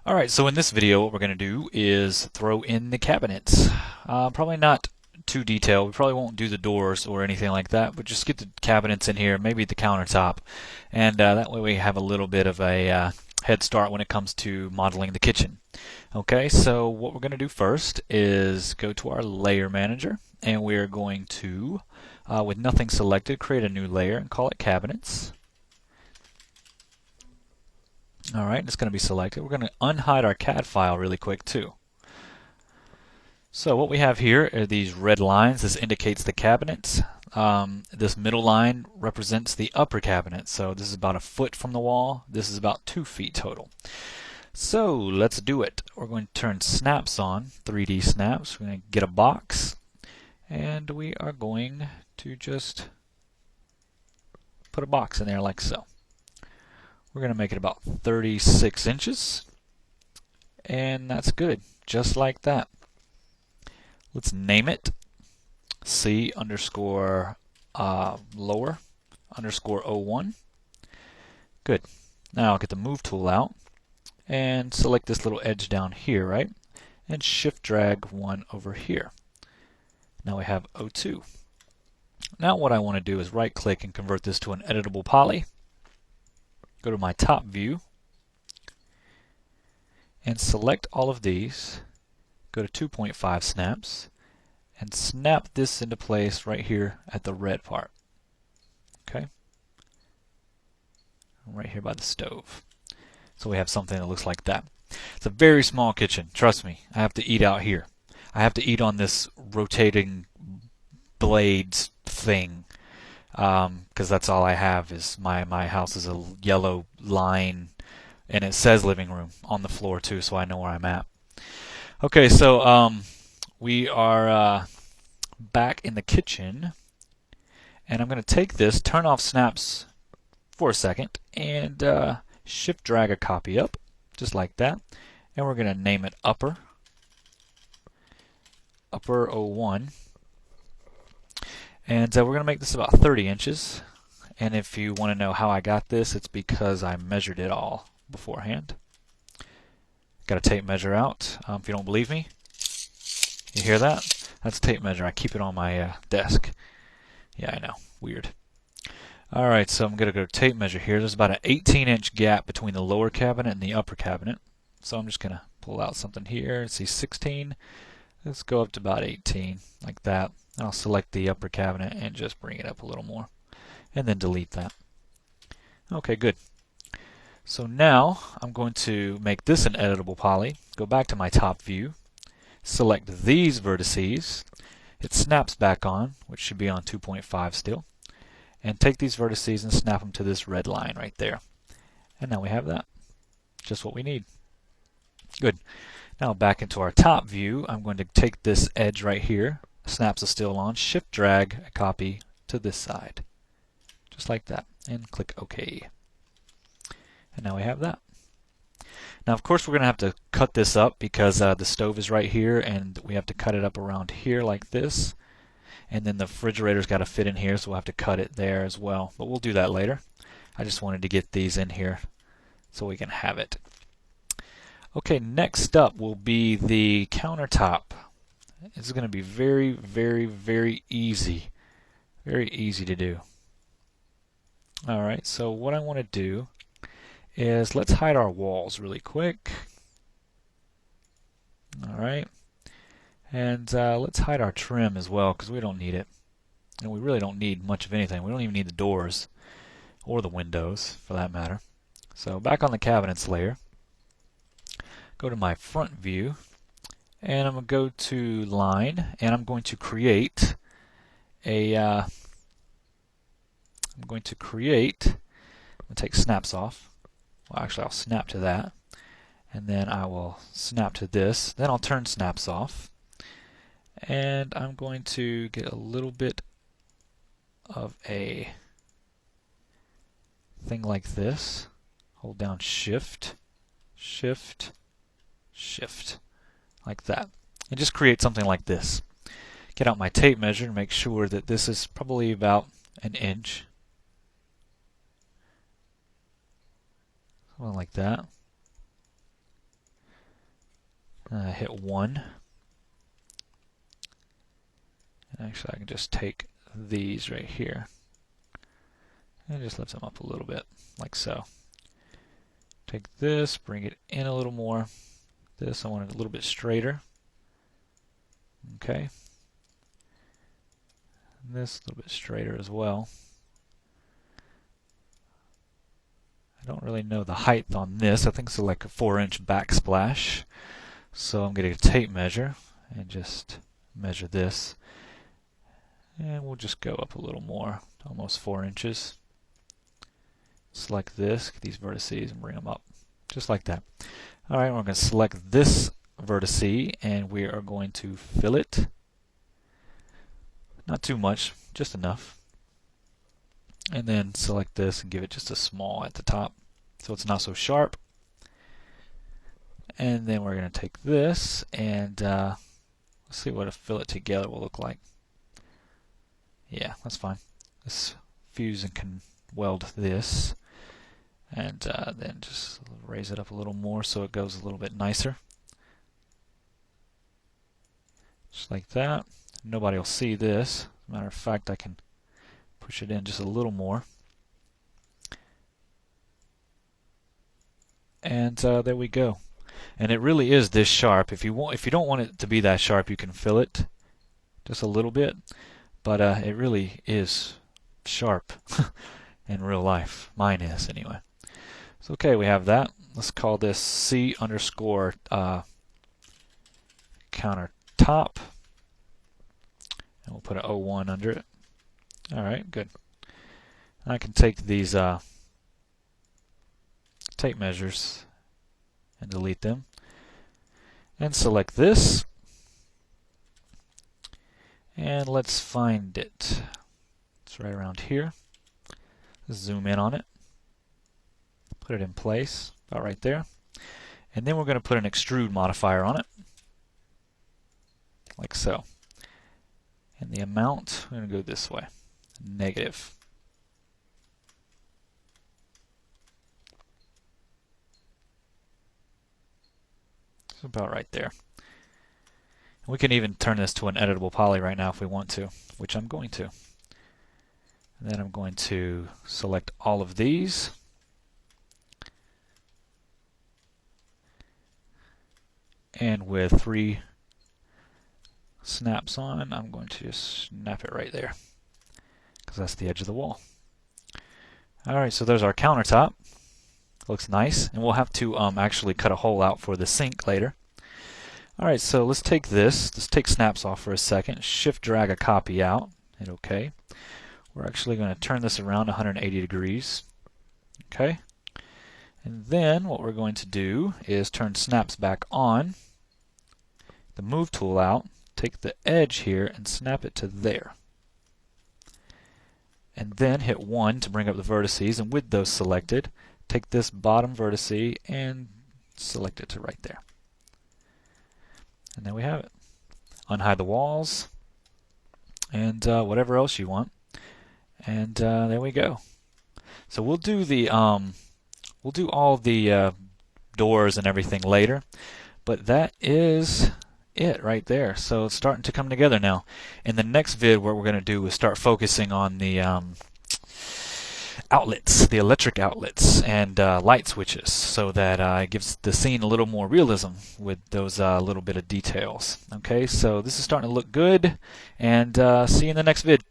Alright, so in this video what we're going to do is throw in the cabinets. Probably not too detailed. We probably won't do the doors or anything like that, but just get the cabinets in here, maybe the countertop, and that way we have a little bit of a head start when it comes to modeling the kitchen. Okay, so what we're going to do first is go to our layer manager, and we're going to, with nothing selected, create a new layer and call it cabinets. Alright, it's going to be selected. We're going to unhide our CAD file really quick too. So what we have here are these red lines. This indicates the cabinets. This middle line represents the upper cabinet. So this is about a foot from the wall. This is about 2 feet total. So let's do it. We're going to turn snaps on, 3D snaps. We're going to get a box, and we are going to just put a box in there like so. We're going to make it about 36 inches, and that's good, just like that. Let's name it C underscore lower underscore 01. Good. Now I'll get the move tool out and select this little edge down here, right? And shift drag one over here. Now we have 02. Now what I want to do is right click and convert this to an editable poly. Go to my top view and select all of these. Go to 2.5 snaps and snap this into place right here at the red part. Okay? Right here by the stove. So we have something that looks like that. It's a very small kitchen. Trust me, I have to eat out here. I have to eat on this rotating blades thing. Because that's all I have is my house is a yellow line, and it says living room on the floor too, so I know where I'm at. Okay, so we are back in the kitchen, and I'm going to take this, turn off snaps for a second, and shift drag a copy up, just like that, and we're going to name it upper 01. And we're going to make this about 30 inches. And if you want to know how I got this, it's because I measured it all beforehand. Got a tape measure out. If you don't believe me, you hear that? That's a tape measure. I keep it on my desk. Yeah, I know. Weird. Alright, so I'm going to go tape measure here. There's about an 18-inch gap between the lower cabinet and the upper cabinet. So I'm just going to pull out something here. Let's see, 16. Let's go up to about 18, like that. I'll select the upper cabinet and just bring it up a little more, and then delete that. Okay, good. So now I'm going to make this an editable poly. Go back to my top view, select these vertices. It snaps back on, which should be on 2.5 still, and take these vertices and snap them to this red line right there. And now we have that. Just what we need. Good. Now back into our top view, I'm going to take this edge right here. Snaps are still on. Shift drag a copy to this side. Just like that. And click OK. And now we have that. Now of course we're going to have to cut this up because the stove is right here, and we have to cut it up around here like this. And then the refrigerator's got to fit in here, so we'll have to cut it there as well. But we'll do that later. I just wanted to get these in here so we can have it. Okay, next up will be the countertop. This is going to be very, very, very easy. Very easy to do. Alright, so what I want to do is let's hide our walls really quick. Alright. And let's hide our trim as well, because we don't need it. And we really don't need much of anything. We don't even need the doors or the windows for that matter. So back on the cabinets layer, go to my front view, and I'm going to go to line, and I'm going to create a I'm going to take snaps off. Well, actually I'll snap to that, and then I will snap to this. Then I'll turn snaps off, and I'm going to get a little bit of a thing like this. Hold down Shift, Shift, Shift, like that, and just create something like this. Get out my tape measure and make sure that this is probably about an inch, something like that. hit 1. Actually, I can just take these right here and just lift them up a little bit, like so. Take this, bring it in a little more. This, I want it a little bit straighter. Okay. And this a little bit straighter as well. I don't really know the height on this. I think it's like a 4-inch backsplash. So I'm going to get a tape measure and just measure this. And we'll just go up a little more, almost 4 inches. Select this, get these vertices and bring them up, just like that. Alright, we're going to select this vertice and we are going to fill it. Not too much, just enough. And then select this and give it just a small at the top so it's not so sharp. And then we're going to take this and let's see what a fill it together will look like. Yeah, that's fine. Let's fuse and can weld this. And then just raise it up a little more so it goes a little bit nicer. Just like that. Nobody will see this. As a matter of fact, I can push it in just a little more. And there we go. And it really is this sharp. If you don't want it to be that sharp, you can fill it just a little bit. But it really is sharp in real life. Mine is, anyway. So okay, we have that. Let's call this C underscore countertop. And we'll put an 01 under it. Alright, good. I can take these tape measures and delete them. And select this. And let's find it. It's right around here. Let's zoom in on it. Put it in place, about right there. And then we're going to put an extrude modifier on it. Like so. And the amount, we're going to go this way. Negative. It's about right there. We can even turn this to an editable poly right now if we want to, which I'm going to. And then I'm going to select all of these. And with 3 snaps on, I'm going to just snap it right there, because that's the edge of the wall. Alright, so there's our countertop. Looks nice, and we'll have to actually cut a hole out for the sink later. Alright, so let's take this. Let's take snaps off for a second. Shift drag a copy out. Hit OK. We're actually going to turn this around 180 degrees. Okay. And then what we're going to do is turn snaps back on. The move tool out. Take the edge here and snap it to there. And then hit 1 to bring up the vertices, and with those selected, take this bottom vertice and select it to right there. And there we have it. Unhide the walls and whatever else you want. And there we go. So we'll do the we'll do all the doors and everything later, but that is it right there. So it's starting to come together now. In the next vid, what we're going to do is start focusing on the outlets, the electric outlets, and light switches, so that it gives the scene a little more realism with those little bit of details. Okay, so this is starting to look good, and see you in the next vid.